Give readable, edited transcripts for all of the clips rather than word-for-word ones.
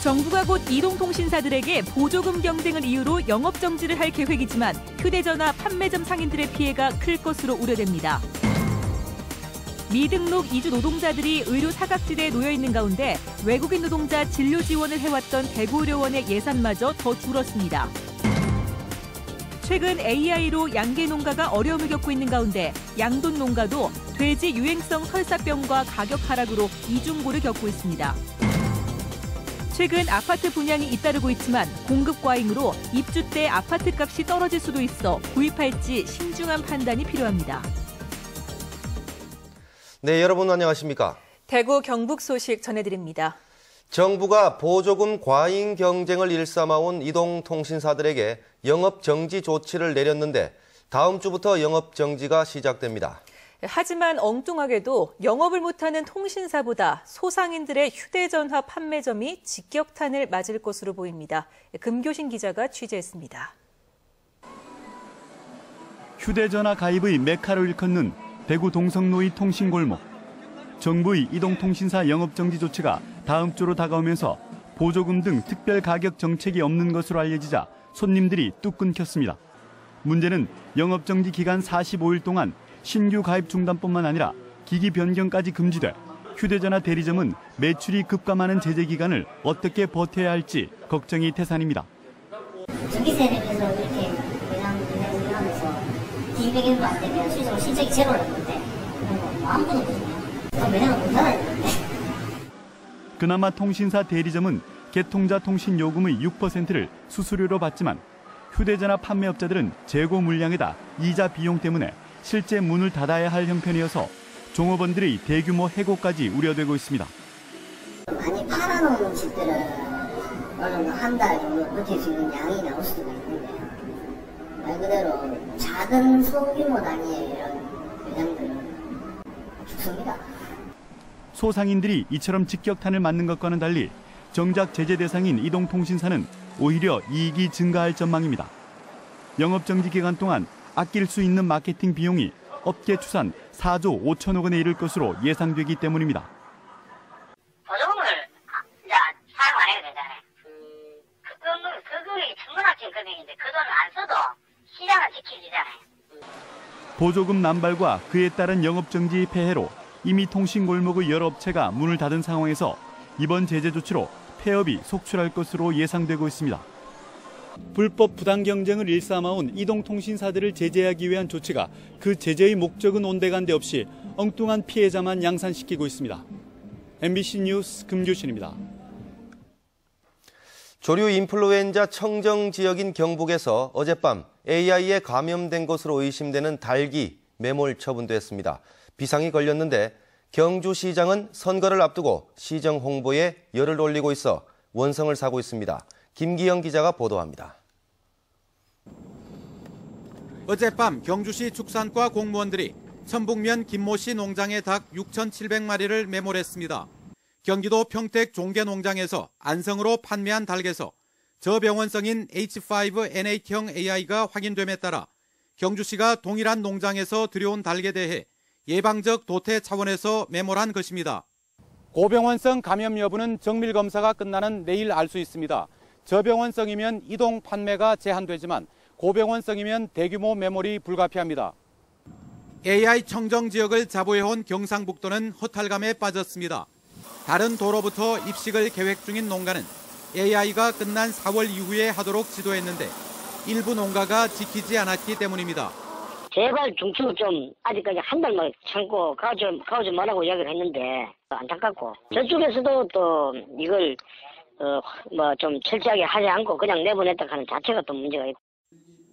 정부가 곧 이동통신사들에게 보조금 경쟁을 이유로 영업정지를 할 계획이지만 휴대전화 판매점 상인들의 피해가 클 것으로 우려됩니다. 미등록 이주 노동자들이 의료 사각지대에 놓여 있는 가운데 외국인 노동자 진료 지원을 해왔던 대구의료원의 예산마저 더 줄었습니다. 최근 AI로 양계 농가가 어려움을 겪고 있는 가운데 양돈 농가도 돼지 유행성 설사병과 가격 하락으로 이중고를 겪고 있습니다. 최근 아파트 분양이 잇따르고 있지만 공급 과잉으로 입주 때 아파트 값이 떨어질 수도 있어 구입할지 신중한 판단이 필요합니다. 네, 여러분 안녕하십니까? 대구 경북 소식 전해드립니다. 정부가 보조금 과잉 경쟁을 일삼아온 이동통신사들에게 영업정지 조치를 내렸는데 다음 주부터 영업정지가 시작됩니다. 하지만 엉뚱하게도 영업을 못하는 통신사보다 소상인들의 휴대전화 판매점이 직격탄을 맞을 것으로 보입니다. 금교신 기자가 취재했습니다. 휴대전화 가입의 메카로 일컫는 대구 동성로의 통신골목. 정부의 이동통신사 영업정지 조치가 다음 주로 다가오면서 보조금 등 특별 가격 정책이 없는 것으로 알려지자 손님들이 뚝 끊겼습니다. 문제는 영업정지 기간 45일 동안 신규 가입 중단뿐만 아니라 기기 변경까지 금지돼 휴대전화 대리점은 매출이 급감하는 제재 기간을 어떻게 버텨야 할지 걱정이 태산입니다. 전기세에 비해서 이렇게 매장 하면서 기기 변경도 안 되면 수익성을 실적이 제로라는 건데 아무것도 없거든요. 매장을 못 닫아야 되는데. 그나마 통신사 대리점은 개통자 통신 요금의 6%를 수수료로 받지만 휴대전화 판매업자들은 재고 물량에다 이자 비용 때문에 실제 문을 닫아야 할 형편이어서 종업원들의 대규모 해고까지 우려되고 있습니다. 많이 팔아놓은 집들은 어느 정도 한 달 정도 버틸 수 있는 양이 나올 수도 있는데 말 그대로 작은 소규모 단위의 이런 매장들은 죽습니다. 소상인들이 이처럼 직격탄을 맞는 것과는 달리 정작 제재 대상인 이동통신사는 오히려 이익이 증가할 전망입니다. 영업정지 기간 동안 아낄 수 있는 마케팅 비용이 업계 추산 4조 5천억 원에 이를 것으로 예상되기 때문입니다. 보조금을 이제 사용 안 해도 되잖아요. 그금액이 천문학적인 금액인데 그 돈을 안 써도 시장은 지켜지잖아요. 보조금 남발과 그에 따른 영업정지 폐해로 이미 통신골목의 여러 업체가 문을 닫은 상황에서 이번 제재 조치로 폐업이 속출할 것으로 예상되고 있습니다. 불법 부당 경쟁을 일삼아온 이동통신사들을 제재하기 위한 조치가 그 제재의 목적은 온데간데 없이 엉뚱한 피해자만 양산시키고 있습니다. MBC 뉴스 금교신입니다. 조류 인플루엔자 청정 지역인 경북에서 어젯밤 AI에 감염된 것으로 의심되는 닭이 매몰 처분됐습니다. 비상이 걸렸는데 경주시장은 선거를 앞두고 시정 홍보에 열을 올리고 있어 원성을 사고 있습니다. 김기영 기자가 보도합니다. 어젯밤 경주시 축산과 공무원들이 천북면 김모씨 농장의 닭 6,700마리를 매몰했습니다. 경기도 평택 종계농장에서 안성으로 판매한 닭에서 저병원성인 H5N8형 AI가 확인됨에 따라 경주시가 동일한 농장에서 들여온 닭에 대해 예방적 도태 차원에서 매몰한 것입니다. 고병원성 감염 여부는 정밀 검사가 끝나는 내일 알 수 있습니다. 저병원성이면 이동 판매가 제한되지만 고병원성이면 대규모 매몰이 불가피합니다. AI 청정 지역을 자부해온 경상북도는 허탈감에 빠졌습니다. 다른 도로부터 입식을 계획 중인 농가는 AI가 끝난 4월 이후에 하도록 지도했는데 일부 농가가 지키지 않았기 때문입니다. 제발 중추 좀 아직까지 한 달만 참고 가오 좀 말라고 이야기를 했는데 안타깝고 저쪽에서도 또 이걸 좀 철저하게 하지 않고 그냥 내보냈다 하는 자체가 또 문제가 있고.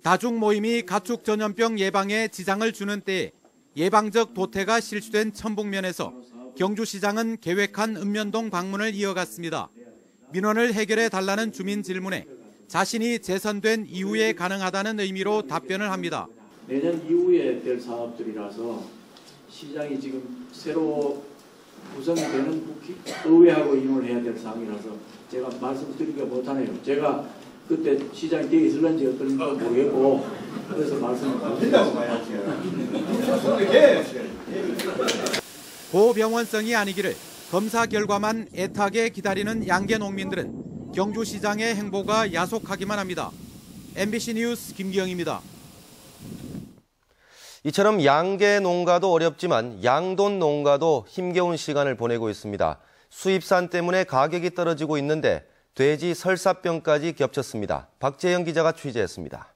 다중 모임이 가축 전염병 예방에 지장을 주는 때에 예방적 도태가 실시된 천북면에서 경주시장은 계획한 읍면동 방문을 이어갔습니다. 민원을 해결해 달라는 주민 질문에 자신이 재선된 이후에 가능하다는 의미로 답변을 합니다. 내년 이후에 될 사업들이라서 시장이 지금 새로 구성이 되는 의회하고 의논을 해야 될 상황이라서 제가 말씀드리기가 못하네요. 제가 그때 시장이 되어 있을런지 어떨지 모르겠고 그래서 말씀을 드린다고 고병원성이 아니기를 검사 결과만 애타게 기다리는 양계 농민들은 경주시장의 행보가 야속하기만 합니다. MBC 뉴스 김기영입니다. 이처럼 양계 농가도 어렵지만 양돈 농가도 힘겨운 시간을 보내고 있습니다. 수입산 때문에 가격이 떨어지고 있는데 돼지 설사병까지 겹쳤습니다. 박재영 기자가 취재했습니다.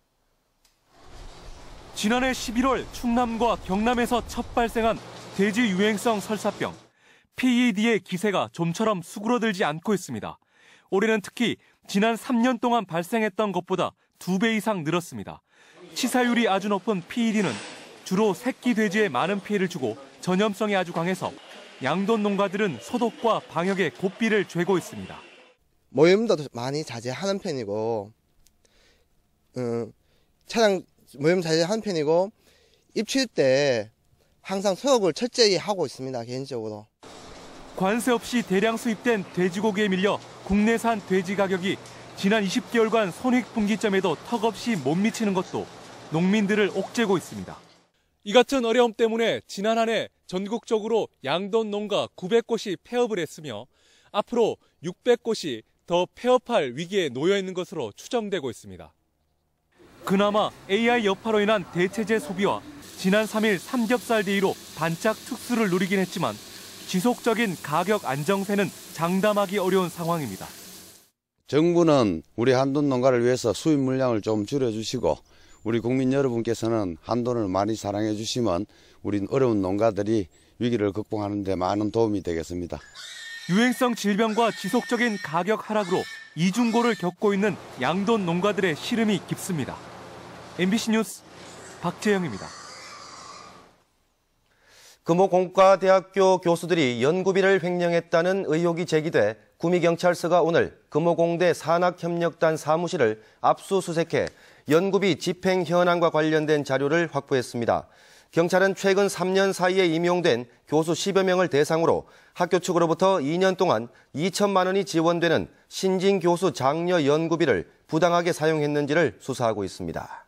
지난해 11월 충남과 경남에서 첫 발생한 돼지 유행성 설사병. PED의 기세가 좀처럼 수그러들지 않고 있습니다. 올해는 특히 지난 3년 동안 발생했던 것보다 2배 이상 늘었습니다. 치사율이 아주 높은 PED는 주로 새끼 돼지에 많은 피해를 주고 전염성이 아주 강해서 양돈 농가들은 소독과 방역에 고삐를 죄고 있습니다. 모임도 많이 자제하는 편이고 차량 모임 자제하는 편이고 입칠 때 항상 소독을 철저히 하고 있습니다. 개인적으로. 관세 없이 대량 수입된 돼지고기에 밀려 국내산 돼지 가격이 지난 20개월간 손익분기점에도 턱없이 못 미치는 것도 농민들을 옥죄고 있습니다. 이 같은 어려움 때문에 지난 한 해 전국적으로 양돈 농가 900곳이 폐업을 했으며 앞으로 600곳이 더 폐업할 위기에 놓여 있는 것으로 추정되고 있습니다. 그나마 AI 여파로 인한 대체재 소비와 지난 3일 삼겹살 데이로 반짝 특수를 누리긴 했지만 지속적인 가격 안정세는 장담하기 어려운 상황입니다. 정부는 우리 한돈 농가를 위해서 수입 물량을 좀 줄여주시고 우리 국민 여러분께서는 한돈을 많이 사랑해 주시면 우리 어려운 농가들이 위기를 극복하는 데 많은 도움이 되겠습니다. 유행성 질병과 지속적인 가격 하락으로 이중고를 겪고 있는 양돈 농가들의 시름이 깊습니다. MBC 뉴스 박재영입니다. 금호공과대학교 교수들이 연구비를 횡령했다는 의혹이 제기돼 구미경찰서가 오늘 금호공대 산학협력단 사무실을 압수수색해 연구비 집행 현황과 관련된 자료를 확보했습니다. 경찰은 최근 3년 사이에 임용된 교수 10여 명을 대상으로 학교 측으로부터 2년 동안 2천만 원이 지원되는 신진 교수 장려 연구비를 부당하게 사용했는지를 수사하고 있습니다.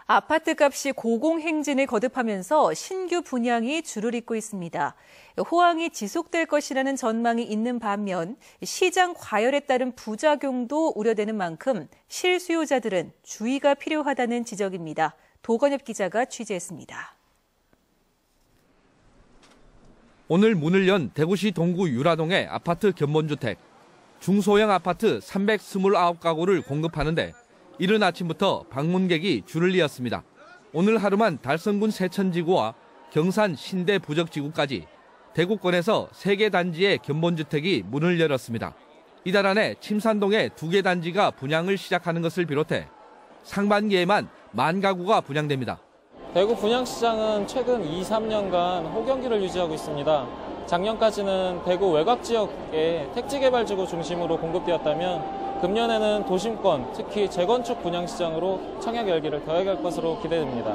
아파트값이 고공행진을 거듭하면서 신규 분양이 줄을 잇고 있습니다. 호황이 지속될 것이라는 전망이 있는 반면 시장 과열에 따른 부작용도 우려되는 만큼 실수요자들은 주의가 필요하다는 지적입니다. 도건엽 기자가 취재했습니다. 오늘 문을 연 대구시 동구 유라동의 아파트 견본주택. 중소형 아파트 329가구를 공급하는데 이른 아침부터 방문객이 줄을 이었습니다. 오늘 하루만 달성군 세천지구와 경산 신대 부적지구까지 대구권에서 3개 단지의 견본주택이 문을 열었습니다. 이달 안에 침산동에 2개 단지가 분양을 시작하는 것을 비롯해 상반기에만 10,000가구가 분양됩니다. 대구 분양시장은 최근 2-3년간 호경기를 유지하고 있습니다. 작년까지는 대구 외곽 지역의 택지개발지구 중심으로 공급되었다면 금년에는 도심권, 특히 재건축 분양시장으로 청약 열기를 더해갈 것으로 기대됩니다.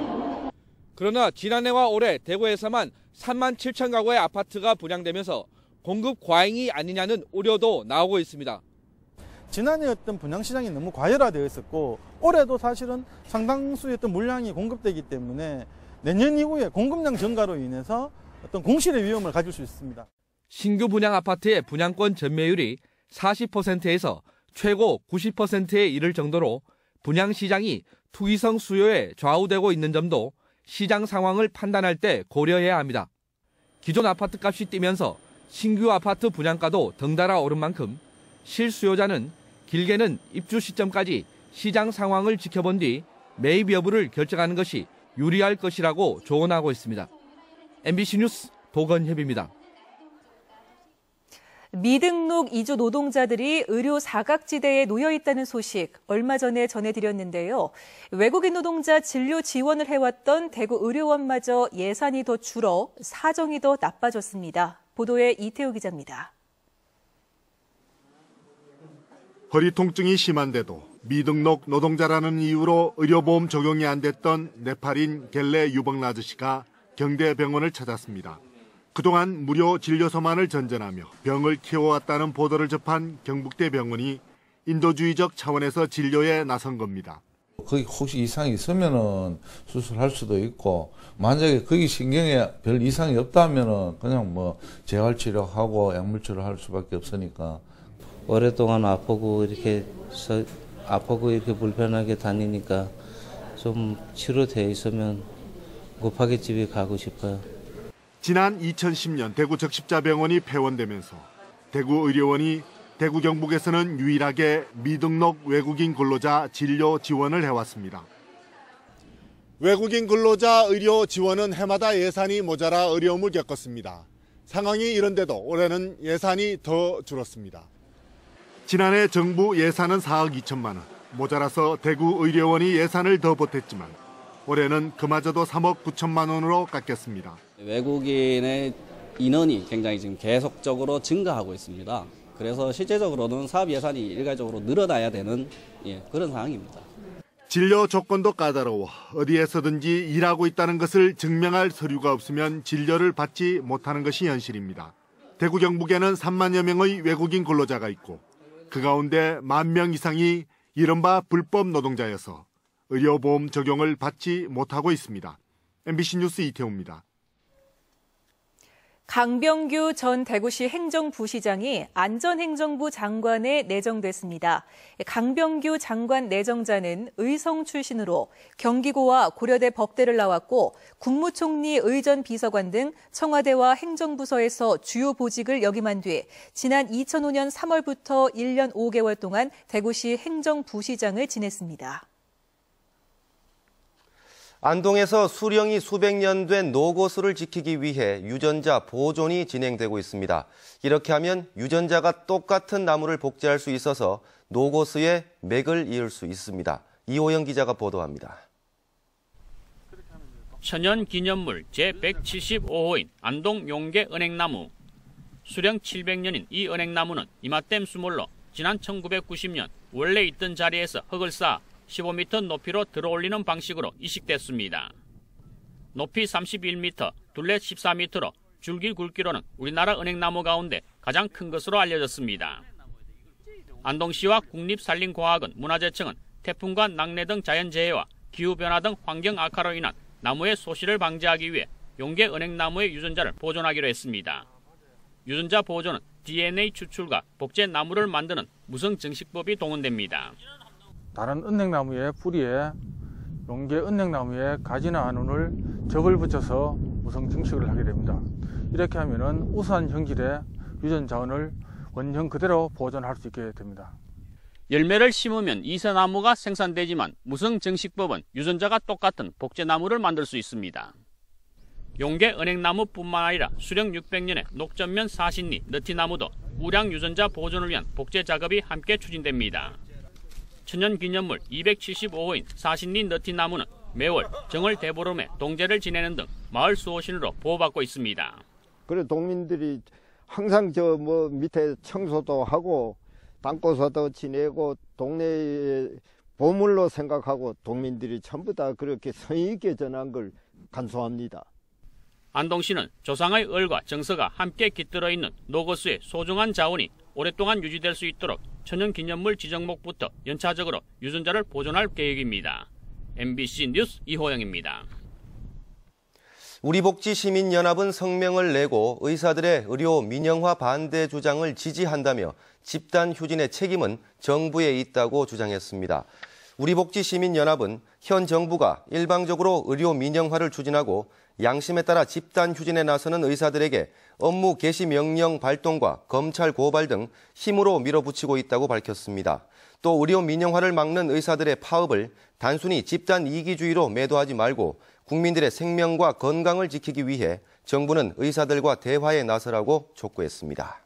그러나 지난해와 올해 대구에서만 37,000가구의 아파트가 분양되면서 공급 과잉이 아니냐는 우려도 나오고 있습니다. 지난해 어떤 분양시장이 너무 과열화되어 있었고 올해도 사실은 상당수의 어떤 물량이 공급되기 때문에 내년 이후에 공급량 증가로 인해서 어떤 공실의 위험을 가질 수 있습니다. 신규 분양 아파트의 분양권 전매율이 40%에서 최고 90%에 이를 정도로 분양시장이 투기성 수요에 좌우되고 있는 점도 시장 상황을 판단할 때 고려해야 합니다. 기존 아파트값이 뛰면서 신규 아파트 분양가도 덩달아 오른 만큼 실수요자는 길게는 입주 시점까지 시장 상황을 지켜본 뒤 매입 여부를 결정하는 것이 유리할 것이라고 조언하고 있습니다. MBC 뉴스 도건협입니다. 미등록 이주 노동자들이 의료 사각지대에 놓여 있다는 소식 얼마 전에 전해드렸는데요. 외국인 노동자 진료 지원을 해왔던 대구 의료원마저 예산이 더 줄어 사정이 더 나빠졌습니다. 보도에 이태우 기자입니다. 허리 통증이 심한데도 미등록 노동자라는 이유로 의료보험 적용이 안 됐던 네팔인 겔레 유벙라즈 씨가 경대병원을 찾았습니다. 그동안 무료 진료소만을 전전하며 병을 키워왔다는 보도를 접한 경북대 병원이 인도주의적 차원에서 진료에 나선 겁니다. 거기 혹시 이상이 있으면은 수술할 수도 있고, 만약에 거기 신경에 별 이상이 없다면은 그냥 뭐 재활치료하고 약물치료할 수밖에 없으니까 오랫동안 아프고 이렇게 불편하게 다니니까 좀 치료돼 있으면 급하게 집에 가고 싶어요. 지난 2010년 대구 적십자병원이 폐원되면서 대구 의료원이 대구 경북에서는 유일하게 미등록 외국인 근로자 진료 지원을 해왔습니다. 외국인 근로자 의료 지원은 해마다 예산이 모자라 어려움을 겪었습니다. 상황이 이런데도 올해는 예산이 더 줄었습니다. 지난해 정부 예산은 4억 2천만 원, 모자라서 대구 의료원이 예산을 더 보탰지만 올해는 그마저도 3억 9천만 원으로 깎였습니다. 외국인의 인원이 굉장히 지금 계속적으로 증가하고 있습니다. 그래서 실제적으로는 사업 예산이 일괄적으로 늘어나야 되는 그런 상황입니다. 진료 조건도 까다로워 어디에서든지 일하고 있다는 것을 증명할 서류가 없으면 진료를 받지 못하는 것이 현실입니다. 대구 경북에는 3만여 명의 외국인 근로자가 있고 그 가운데 1만 명 이상이 이른바 불법 노동자여서 의료보험 적용을 받지 못하고 있습니다. MBC 뉴스 이태호입니다. 강병규 전 대구시 행정부시장이 안전행정부 장관에 내정됐습니다. 강병규 장관 내정자는 의성 출신으로 경기고와 고려대 법대를 나왔고 국무총리 의전 비서관 등 청와대와 행정부서에서 주요 보직을 역임한 뒤 지난 2005년 3월부터 1년 5개월 동안 대구시 행정부시장을 지냈습니다. 안동에서 수령이 수백 년 된 노고수를 지키기 위해 유전자 보존이 진행되고 있습니다. 이렇게 하면 유전자가 똑같은 나무를 복제할 수 있어서 노고수의 맥을 이을 수 있습니다. 이호영 기자가 보도합니다. 천연기념물 제175호인 안동 용계 은행나무. 수령 700년인 이 은행나무는 이마댐 수몰로 지난 1990년 원래 있던 자리에서 흙을 쌓아 15m 높이로 들어올리는 방식으로 이식됐습니다. 높이 31m, 둘레 14m로 줄기 굵기로는 우리나라 은행나무 가운데 가장 큰 것으로 알려졌습니다. 안동시와 국립산림과학원 문화재청은 태풍과 낙뢰 등 자연재해와 기후변화 등 환경 악화로 인한 나무의 소실을 방지하기 위해 용계 은행나무의 유전자를 보존하기로 했습니다. 유전자 보존은 DNA 추출과 복제 나무를 만드는 무성증식법이 동원됩니다. 다른 은행나무의 뿌리에 용계 은행나무의 가지나 안운을 접을 붙여서 무성 증식을 하게 됩니다. 이렇게 하면은 우수한 형질의 유전자원을 원형 그대로 보존할 수 있게 됩니다. 열매를 심으면 이세나무가 생산되지만 무성 증식법은 유전자가 똑같은 복제나무를 만들 수 있습니다. 용계 은행나무뿐만 아니라 수령 600년의 녹전면 사신리, 너티나무도 우량 유전자 보존을 위한 복제 작업이 함께 추진됩니다. 천연기념물 275호인 사신리 너티나무는 매월 정월 대보름에 동제를 지내는 등 마을 수호신으로 보호받고 있습니다. 그래 동민들이 항상 밑에 청소도 하고 담고서도 지내고 동네의 보물로 생각하고 동민들이 전부 다 그렇게 성의 있게 전한 걸 간소합니다. 안동시는 조상의 을과 정서가 함께 깃들어 있는 노고수의 소중한 자원이 오랫동안 유지될 수 있도록 천연기념물 지정목부터 연차적으로 유전자를 보존할 계획입니다. MBC 뉴스 이호영입니다. 우리복지시민연합은 성명을 내고 의사들의 의료 민영화 반대 주장을 지지한다며 집단 휴진의 책임은 정부에 있다고 주장했습니다. 우리복지시민연합은 현 정부가 일방적으로 의료 민영화를 추진하고 양심에 따라 집단 휴진에 나서는 의사들에게 업무 개시 명령 발동과 검찰 고발 등 힘으로 밀어붙이고 있다고 밝혔습니다. 또 의료 민영화를 막는 의사들의 파업을 단순히 집단 이기주의로 매도하지 말고 국민들의 생명과 건강을 지키기 위해 정부는 의사들과 대화에 나서라고 촉구했습니다.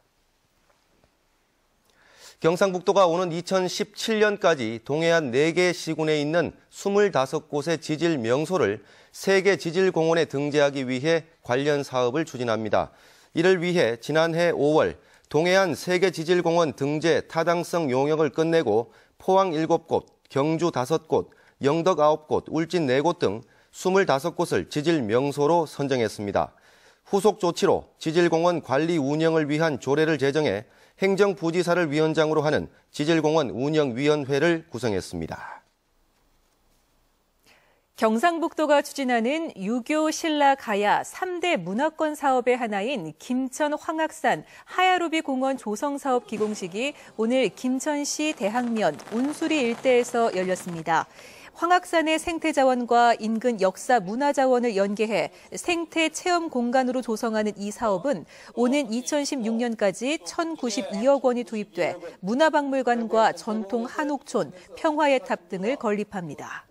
경상북도가 오는 2017년까지 동해안 4개 시군에 있는 25곳의 지질 명소를 세계 지질공원에 등재하기 위해 관련 사업을 추진합니다. 이를 위해 지난해 5월 동해안 세계지질공원 등재 타당성 용역을 끝내고 포항 7곳, 경주 5곳, 영덕 9곳, 울진 4곳 등 25곳을 지질 명소로 선정했습니다. 후속 조치로 지질공원 관리 운영을 위한 조례를 제정해 행정부지사를 위원장으로 하는 지질공원 운영위원회를 구성했습니다. 경상북도가 추진하는 유교 신라 가야 3대 문화권 사업의 하나인 김천 황악산 하야로비 공원 조성 사업 기공식이 오늘 김천시 대학면 운수리 일대에서 열렸습니다. 황악산의 생태자원과 인근 역사 문화자원을 연계해 생태 체험 공간으로 조성하는 이 사업은 오는 2016년까지 1,092억 원이 투입돼 문화박물관과 전통 한옥촌, 평화의 탑 등을 건립합니다.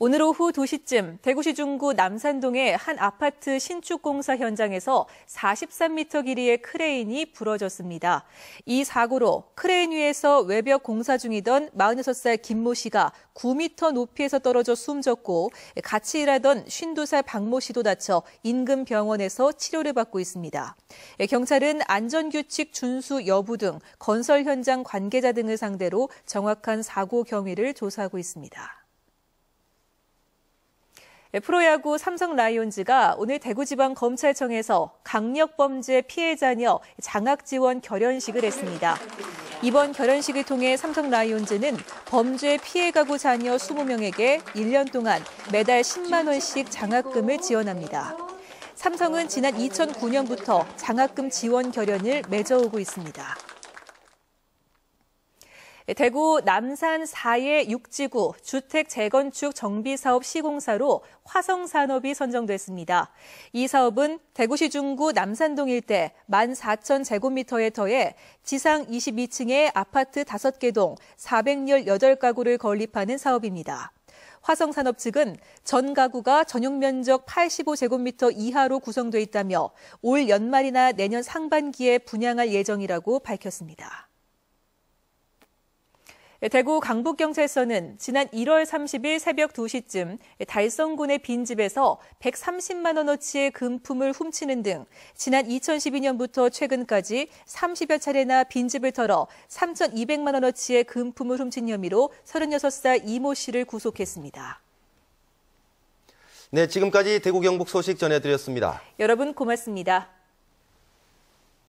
오늘 오후 2시쯤 대구시 중구 남산동의 한 아파트 신축 공사 현장에서 43m 길이의 크레인이 부러졌습니다. 이 사고로 크레인 위에서 외벽 공사 중이던 46살 김모 씨가 9m 높이에서 떨어져 숨졌고 같이 일하던 52살 박모 씨도 다쳐 인근 병원에서 치료를 받고 있습니다. 경찰은 안전규칙 준수 여부 등 건설 현장 관계자 등을 상대로 정확한 사고 경위를 조사하고 있습니다. 프로야구 삼성 라이온즈가 오늘 대구지방검찰청에서 강력범죄 피해자녀 장학지원 결연식을 했습니다. 이번 결연식을 통해 삼성 라이온즈는 범죄 피해가구 자녀 20명에게 1년 동안 매달 10만 원씩 장학금을 지원합니다. 삼성은 지난 2009년부터 장학금 지원 결연을 맺어오고 있습니다. 대구 남산 4의 6지구 주택 재건축 정비사업 시공사로 화성산업이 선정됐습니다. 이 사업은 대구시 중구 남산동 일대 14,000제곱미터에 더해 지상 22층의 아파트 5개 동 418가구를 건립하는 사업입니다. 화성산업 측은 전 가구가 전용 면적 85제곱미터 이하로 구성돼 있다며 올 연말이나 내년 상반기에 분양할 예정이라고 밝혔습니다. 대구 강북경찰서는 지난 1월 30일 새벽 2시쯤 달성군의 빈집에서 130만 원어치의 금품을 훔치는 등 지난 2012년부터 최근까지 30여 차례나 빈집을 털어 3,200만 원어치의 금품을 훔친 혐의로 36살 이모 씨를 구속했습니다. 네, 지금까지 대구 경북 소식 전해드렸습니다. 여러분 고맙습니다.